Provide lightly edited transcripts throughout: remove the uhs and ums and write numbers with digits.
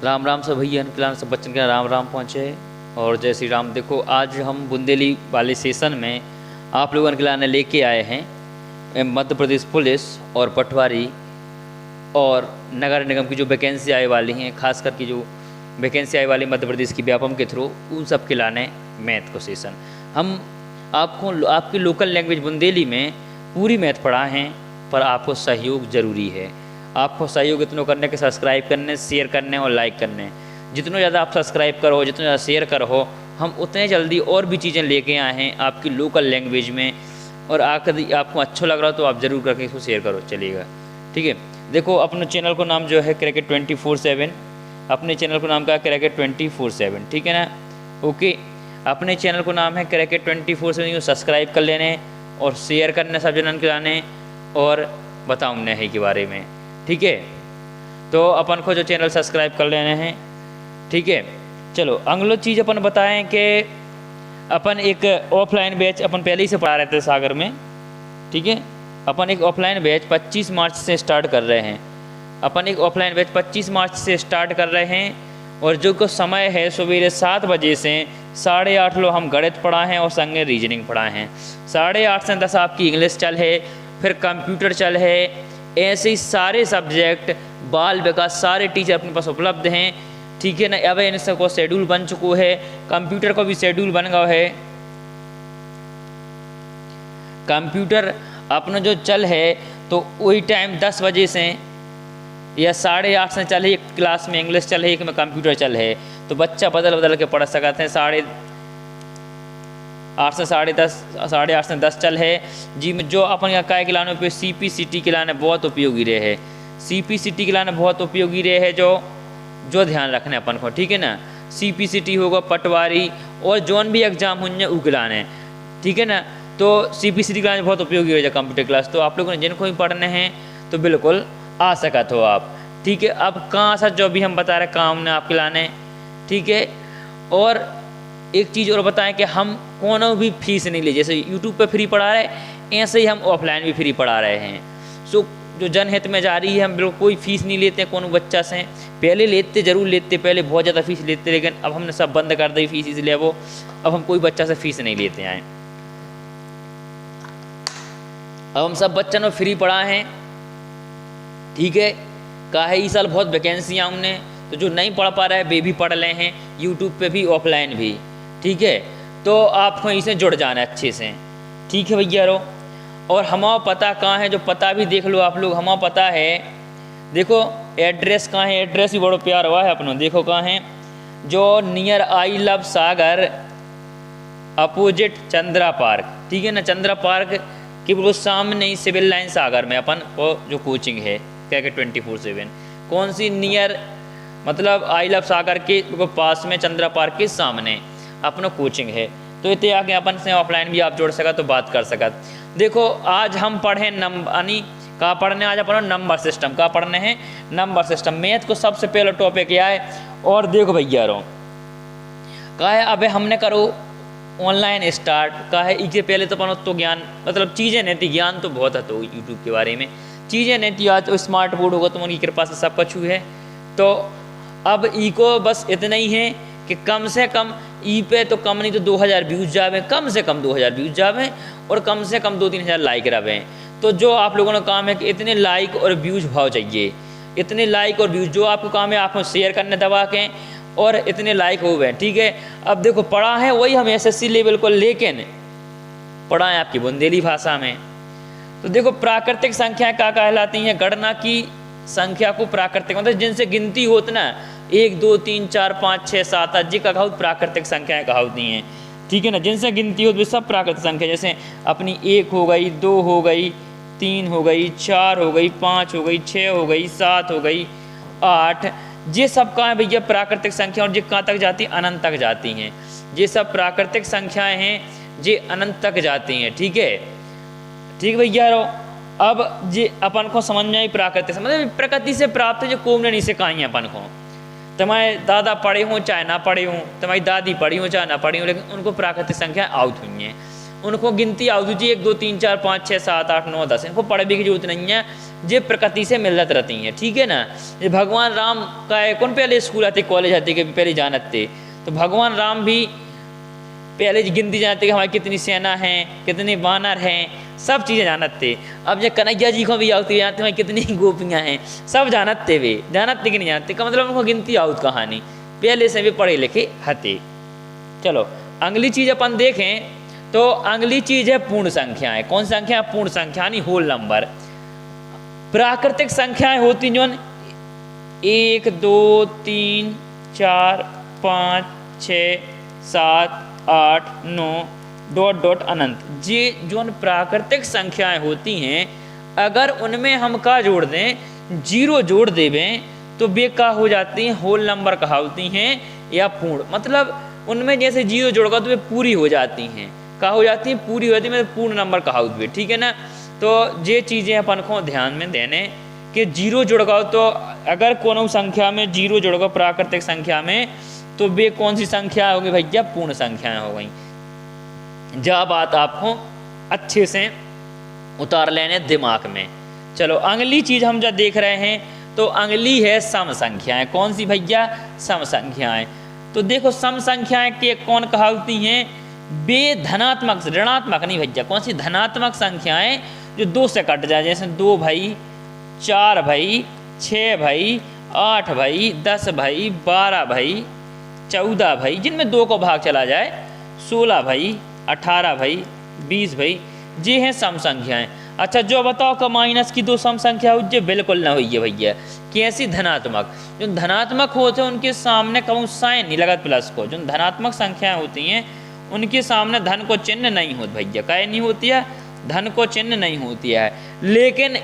राम राम सब भैया निकला सब बच्चन के राम राम पहुँचे और जय श्री राम। देखो आज हम बुंदेली वाले सेशन में आप लोगों के लाने लेके आए हैं मध्य प्रदेश पुलिस और पटवारी और नगर निगम की जो वैकेंसी आने वाली हैं, खास करके जो वैकेंसी आने वाली मध्य प्रदेश की व्यापम के थ्रू उन सब के लाने मैथ को सेशन। हम आपको आपकी लोकल लैंग्वेज बुंदेली में पूरी मैथ पढ़ाए हैं, पर आपको सहयोग ज़रूरी है। आपको सहयोग इतना करने के सब्सक्राइब करने, शेयर करने और लाइक करने। जितना ज़्यादा आप सब्सक्राइब करो, जितना ज़्यादा शेयर करो, हम उतने जल्दी और भी चीज़ें लेके आए हैं आपकी लोकल लैंग्वेज में। और आकर आपको अच्छा लग रहा हो तो आप ज़रूर करके इसको शेयर करो, चलिएगा ठीक है। देखो अपने चैनल को नाम जो है क्रैकेट 24/7, अपने चैनल को नाम का क्रैकेट 24/7, ठीक है ना। ओके, अपने चैनल को नाम है क्रैकेट 24/7, सब्सक्राइब कर लेने और शेयर करने सब जनन कराने और बताऊँ है के बारे में, ठीक है। तो अपन को जो चैनल सब्सक्राइब कर लेने हैं, ठीक है। चलो अगलो चीज़ अपन बताएं कि अपन एक ऑफलाइन बैच अपन पहले ही से पढ़ा रहे थे सागर में, ठीक है। अपन एक ऑफलाइन बैच 25 मार्च से स्टार्ट कर रहे हैं। अपन एक ऑफलाइन बैच 25 मार्च से स्टार्ट कर रहे हैं और जो को समय है सवेरे 7 बजे से 8:30 लो हम गणित पढ़ाए हैं और संगे रीजनिंग पढ़ाए हैं। 8:30 से 10 आपकी इंग्लिश चल है, फिर कंप्यूटर चल है। ऐसे ही सारे सब्जेक्ट बाल विकास सारे टीचर अपने पास उपलब्ध हैं, ठीक है ना। अब इन सबको शेड्यूल बन चुको है, कंप्यूटर को भी शेड्यूल बन गया है। कंप्यूटर अपना जो चल है तो वही टाइम 10 बजे से या 8:30 से चल है। एक क्लास में इंग्लिश चल है, एक में कंप्यूटर चल है, तो बच्चा बदल बदल के पढ़ सकते हैं। 8:30 से 10 चल है जी में जो अपन का काय के लाने पे CPCT के लाने बहुत उपयोगी रहे है। CPCT के लाने बहुत उपयोगी रहे है, जो ध्यान रखने अपन को, ठीक है ना। CPCT होगा पटवारी और जोन भी एग्जाम होंगे वो के लाने, ठीक है ना। तो CPCT के लाने बहुत उपयोगी रहे कंप्यूटर क्लास। तो आप लोगों ने जिनको भी पढ़ने हैं तो बिल्कुल आ सकते हो आप, ठीक है। अब कहाँ सा जो भी हम बता रहे काम ने आपके लाने, ठीक है। और एक चीज़ और बताएं कि हम कोनो भी फीस नहीं ले, जैसे यूट्यूब पे फ्री पढ़ा रहे हैं ऐसे ही हम ऑफलाइन भी फ्री पढ़ा रहे हैं। सो जो जनहित में जा रही है, हम बिल्कुल कोई फीस नहीं लेते हैं कोनो बच्चा से। पहले लेते ज़रूर लेते, पहले बहुत ज़्यादा फीस लेते, लेकिन अब हमने सब बंद कर दी फीस, इसलिए वो अब हम कोई बच्चा से फीस नहीं लेते हैं। अब हम सब बच्चों को फ्री पढ़ाए हैं, ठीक है। कहा है इस साल बहुत वैकेंसियाँ हमने, तो जो नहीं पढ़ पा रहे हैं वे भी पढ़ रहे हैं यूट्यूब पे भी ऑफलाइन भी, ठीक है। तो आपको इससे जुड़ जाना है अच्छे से, ठीक है भैया रो। और हमारा पता कहाँ है, जो पता भी देख लो आप लोग, हमारा पता है। देखो एड्रेस कहाँ है, एड्रेस भी बड़ा प्यार हुआ है अपना, देखो कहाँ है, जो near I love Sagar opposite Chandra park, ठीक है ना। चंद्रा पार्क के बिल्कुल सामने ही सिविल लाइन सागर में अपन को जो कोचिंग है क्रैकेट 24/7। कौन सी, नियर मतलब आई लव सागर के पास में चंद्रा पार्क के सामने अपना कोचिंग है। तो इतने आगे अपन से ऑफलाइन भी आप जोड़ सका तो बात कर सकत। देखो आज हम पढ़े यानी कहाँ पढ़ने, आज अपन नंबर सिस्टम का पढ़ने हैं। नंबर सिस्टम मैथ को सबसे पहला टॉपिक क्या है। और देखो भैया रो कहा है अब हमने करो ऑनलाइन स्टार्ट, कहा है इसके पहले तो अपन तो ज्ञान मतलब चीज़ें नहीं थी, ज्ञान तो बहुत है तो यूट्यूब के बारे में चीज़ें नहीं थी। आज तो स्मार्ट बोर्ड होगा तो उनकी कृपा से सब कुछ है। तो अब ई को बस इतना ही है कि कम से कम ई पे तो कम नहीं तो 2000 व्यूज़ जावे, कम से कम 2000 व्यूज़ जावे और कम से कम 2-3 हज़ार लाइक रहे। तो जो आप लोगों का काम है कि इतने लाइक और व्यूज़ भाव चाहिए, इतने लाइक और व्यूज़ जो आपको काम है आपको शेयर करने दबा के और इतने लाइक हो गए, ठीक है। अब देखो पढ़ा है वही हम SSC लेवल को, लेकिन पढ़ा है आपकी बुंदेली भाषा में। तो देखो प्राकृतिक संख्याएँ क्या कहलाती हैं, गणना की संख्या को प्राकृतिक मतलब जिनसे गिनती होती ना 1 2 3 4 5 6 7 8 जी का कहावत प्राकृतिक संख्याएँ कहावती हैं, ठीक है ना। जिनसे गिनती होती है सब प्राकृतिक संख्या, जैसे अपनी 1 हो गई, 2 हो गई, 3 हो गई, 4 हो गई, 5 हो गई, 6 हो गई, 7 हो गई, 8, ये सब कहाँ है भैया प्राकृतिक संख्या। और ये कहाँ तक जाती है, अनंत तक जाती हैं। ये सब प्राकृतिक संख्याएँ हैं, ये अनंत तक जाती हैं, ठीक है। ठीक भैया रो अब ये अपन को समझ में आई प्राकृतिक मतलब प्रकृति से प्राप्त है, जो कोमने नहीं से कहीं अपन को। तुम्हारे दादा पढ़े हों चाहे ना पढ़े हों, तुम्हारी दादी पढ़ी हों चाहे ना पढ़ी हों, लेकिन उनको प्राकृतिक संख्या आउट हुई हैं। उनको गिनती आउती जी 1 2 3 4 5 6 7 8 9 10, इनको पढ़ने की जरूरत नहीं है, ये प्रकृति से मिलत रहती हैं, ठीक है ना। ये भगवान राम का कौन पहले स्कूल आते कॉलेज आते कि पहले जानते, तो भगवान राम भी पहले गिनती जानते कि हमारी कितनी सेना है, कितने वानर हैं, सब चीज़ें जानते। अब ये कन्हैया जी को भी आउती जानते हैं कितनी गोपियाँ हैं, सब जानते वे, जानते कि नहीं जानते का मतलब उनको गिनती आउत कहानी पहले से भी पढ़े लिखे हते। चलो अगली चीज़ अपन देखें तो अगली चीज़ है पूर्ण संख्याएं। कौन संख्या? पूर्ण संख्या यानी होल नंबर। प्राकृतिक संख्याएं होती जो 1 2 3 4 5 6 7 8 9 डॉट डॉट अनंत, ये जो प्राकृतिक संख्याएं होती हैं अगर उनमें हम का जोड़ दें, 0 जोड़ देवें तो वे का हो जाती हैं होल नंबर कहावती हैं या पूर्ण। मतलब उनमें जैसे 0 जोड़गा तो वे पूरी हो जाती हैं, का हो जाती हैं पूरी हो जाती है, मतलब पूर्ण नंबर कहावत भी, ठीक है ना। तो ये चीज़ें अपन को ध्यान में देने कि 0 जुड़गा तो अगर कोनो संख्या में 0 जुड़गा प्राकृतिक संख्या में तो वे कौन सी संख्या होगी भैया? पूर्ण संख्याएं हो गई। जा बात आपको अच्छे से उतार लेने दिमाग में। चलो अगली चीज़ हम जब देख रहे हैं तो अगली है सम संख्याएं। कौन सी भैया? सम संख्याएं। तो देखो सम संख्याएं के कौन कहावती हैं? वे धनात्मक, ऋणात्मक नहीं भैया, कौन सी? धनात्मक संख्याएं जो 2 से कट जाए, जैसे 2 भाई, 4 भाई, 6 भाई, 8 भाई, 10 भाई, 12 भाई, 14 भाई, जिनमें 2 को भाग चला जाए, 16 भाई, 18 भाई, 20 भाई, ये हैं सम संख्याएं। अच्छा जो बताओ का माइनस की 2 सम संख्या हो, ये बिल्कुल ना हुई है भैया। कैसी? धनात्मक। जो धनात्मक होते हैं उनके सामने कहूँ साइन नहीं लगा प्लस को। जो धनात्मक संख्याएं होती हैं उनके सामने धन को चिन्ह नहीं होता भैया। क्या नहीं होती है? धन को चिन्ह नहीं होती है, लेकिन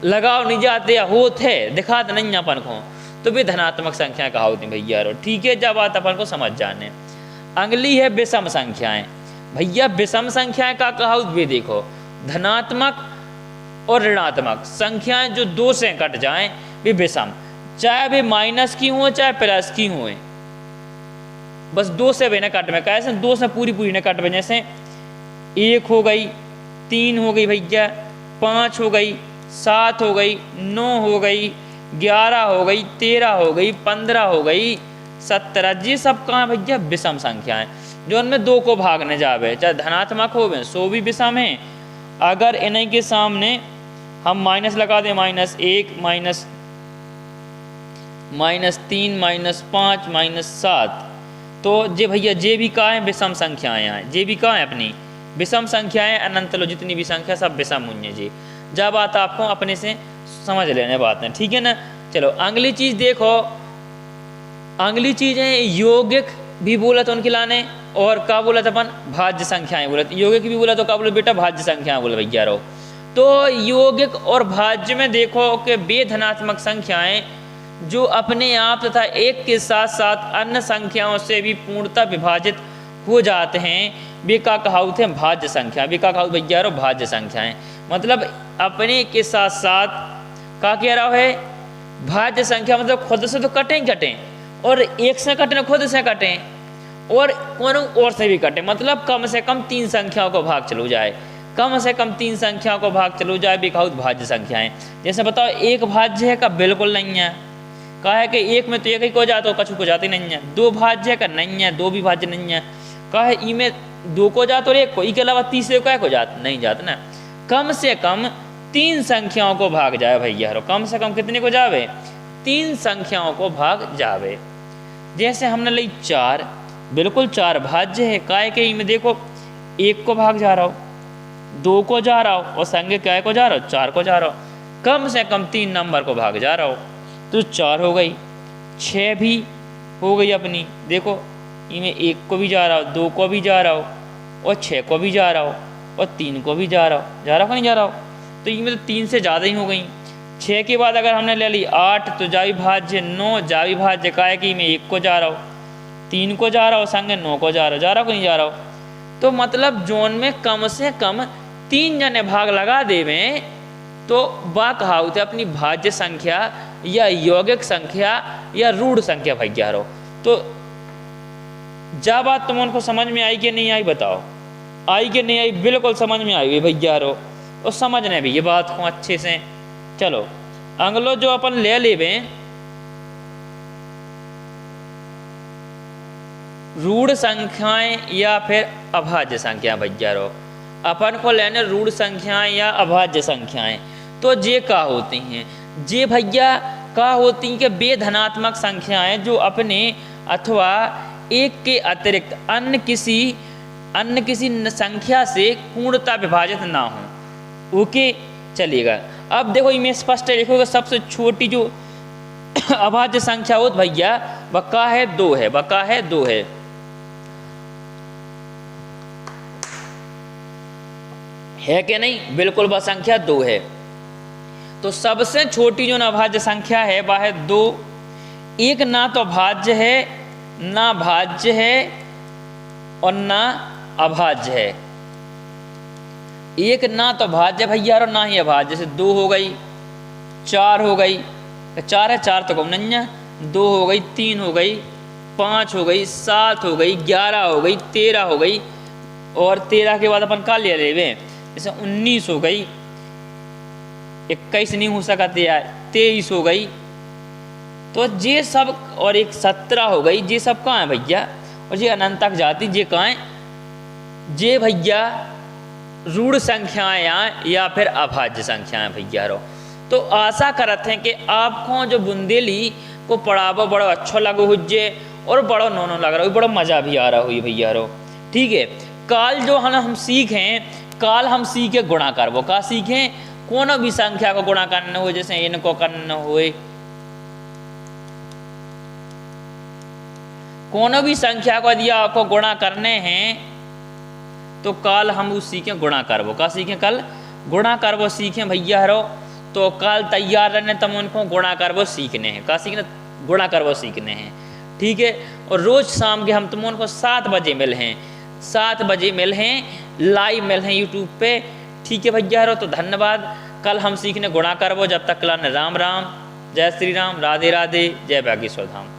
लगाव नहीं जाते होते दिखाते नहीं अपन को, तो भी धनात्मक संख्या कहा होती भैया। ठीक है, जब बात अपन को समझ जाने। अगली है विषम संख्याएं। भैया विषम संख्याएं का कहा भी देखो, धनात्मक और ऋणात्मक संख्याएं जो 2 से कट जाएं वे विषम, चाहे वे माइनस की हो चाहे प्लस की हो, बस 2 से वे न कट में। कैसे? 2 से पूरी पूरी न कट में। जैसे 1 हो गई, 3 हो गई भैया, 5 हो गई, 7 हो गई, 9 हो गई, 11 हो गई, 13 हो गई, 15 हो गई, 17। ये सब कहाँ भैया? विषम संख्याएं जो उनमें 2 को भागने जावे, चाहे धनात्मक हो गए सो भी विषम है। अगर इन्हीं के सामने हम माइनस लगा दें, -1, -3, -5, -7, तो जे भैया जे भी कहाँ है? विषम संख्याएं हैं। जे भी कहाँ है? अपनी विषम संख्याएं अनंत लो, जितनी भी संख्या सब विषम हुई है जी। जब बात आपको अपने से समझ लेने बात है, ठीक है ना। चलो अगली चीज देखो, अगली चीज है यौगिक भी बोला तो उनके लाने, और क्या बोला था अपन? भाज्य संख्याएं बोला। यौगिक भी बोला तो क्या बोला बेटा? भाज्य संख्याएं बोला भैया रो। तो यौगिक और भाज्य में देखो कि वे धनात्मक संख्याएं जो अपने आप तथा एक के साथ साथ अन्य संख्याओं से भी पूर्णतः विभाजित हो जाते हैं, वे का कहावत है भाज्य संख्या। वे का कहावत भैया रो भाज्य संख्याएं, मतलब अपने के साथ साथ का कह रहा है? भाज्य संख्या, मतलब खुद से तो कटें और एक से कटें, खुद से कटें और कोनो और से भी कटें, मतलब कम से कम 3 संख्याओं को भाग चलो जाए, कम से कम 3 संख्याओं को भाग चलो जाए, वे कहावत भाज्य संख्याएं। जैसे बताओ 1 भाज्य है का? बिल्कुल नहीं है। कहा है कि 1 में तो 1 ही को जाता हो, कछु को जाती नहीं है। 2 भाज्य का? नहीं है, 2 भी भाज्य नहीं है। कहा है ई में 2 को जाता और 1 को, ई के अलावा तीसरे को को जाता नहीं जाता ना। कम से कम 3 संख्याओं को भाग जाए भैया, कम से कम कितने को जावे? 3 संख्याओं को भाग जावे। जैसे हमने ली 4, बिल्कुल 4 भाज्य है। काय के ई में देखो 1 को भाग जा रहा हो, 2 को जा रहा हो और संगे क्या को जा रहा हो? 4 को जा रहा हो। कम से कम 3 नंबर को भाग जा रहा हो, तो 4 हो गई, 6 भी हो गई अपनी। देखो इनमें 1 को भी जा रहा हो, 2 को भी जा रहा हो और 6 को भी जा रहा हो और 3 को भी जा रहा हो। जा रहा हो नहीं जा रहा हो? तो इनमें तो 3 से ज़्यादा ही हो गई। 6 के बाद अगर हमने ले ली 8 तो जावी भाज्य 9, जावी भाज्य का है कि मैं 1 को जा रहा हो, 3 को जा रहा हो, संगे 9 को जा रहा हो नहीं जा रहा हो। तो मतलब जोन में कम से कम 3 जने भाग लगा देवे तो वह कहावत है अपनी भाज्य संख्या या यौगिक संख्या या रूढ़ संख्या भैया रो। तो जब बात तुम उनको समझ में आई कि नहीं आई बताओ? आई कि नहीं आई, बिल्कुल समझ में आई भैया रो, और समझने भी ये बात को अच्छे से। चलो अगलो जो अपन ले लेवे रूढ़ संख्याएं या फिर अभाज्य संख्या भैया रो, अपन को लेने रूढ़ संख्याएं या अभाज्य संख्याएं। तो ये क्या होती हैं, ये भैया क्या होती हैं कि वे धनात्मक संख्याएं जो अपने अथवा एक के अतिरिक्त अन्य किसी संख्या से पूर्णतः विभाजित ना हो। ओके चलिएगा। अब देखो इसमें स्पष्ट लिखोगे सबसे छोटी जो अभाज्य संख्या हो भैया वह है 2 है, वह है 2 है कि नहीं, बिल्कुल वह संख्या 2 है। तो सबसे छोटी जो अभाज्य संख्या है वह है 2। एक ना तो भाज्य है, ना भाज्य है और ना अभाज्य है। एक ना तो भाज्य भैया और ना ही अभाज्य। जैसे 2 हो गई, 4 हो गई, 4 है 4 तो कम नहीं है, 2 हो गई, 3 हो गई, 5 हो गई, 7 हो गई, 11 हो गई, 13 हो गई, और 13 के बाद अपन का ले लेवे जैसे 19 हो गई, 21 नहीं हो सकती यार, 23 हो गई। तो ये सब, और एक 17 हो गई, ये सब कहाँ है भैया, और ये अनंत तक जाती, ये कहाँ है, ये भैया रूढ़ संख्याएं या फिर अभाज्य संख्याएं भैया रो। तो आशा करते हैं कि आपको जो बुंदेली को पढ़ावो बड़ो अच्छा लगो हुज्जे और बड़ो नोनो लग रहा हो, बड़ो मजा भी आ रहा हुई भैया रो। ठीक है, काल जो हम सीखें, काल हम सीखे गुणा करवो, का सीखें कोनो भी संख्या को गुणा करना हो, जैसे इनको करना हो, कोनो भी संख्या को यदि आपको गुणा करने हैं तो काल हम उस सीखें गुणा करवो, का सीखें कल गुणा करवो सीखें भैया रो। तो काल तैयार रहने तम उनको गुणा करवो सीखने हैं, का सीखने गुणा करवो सीखने हैं। ठीक है, और रोज शाम के हम तुम उनको 7 बजे मिल हैं, 7 बजे मिल हैं, लाइव मिल हैं यूट्यूब पे। ठीक है भैया रो, तो धन्यवाद। कल हम सीखने गुणा करवो। जब तक कल राम राम, जय श्री राम, राधे राधे, जय बागेश्वर धाम।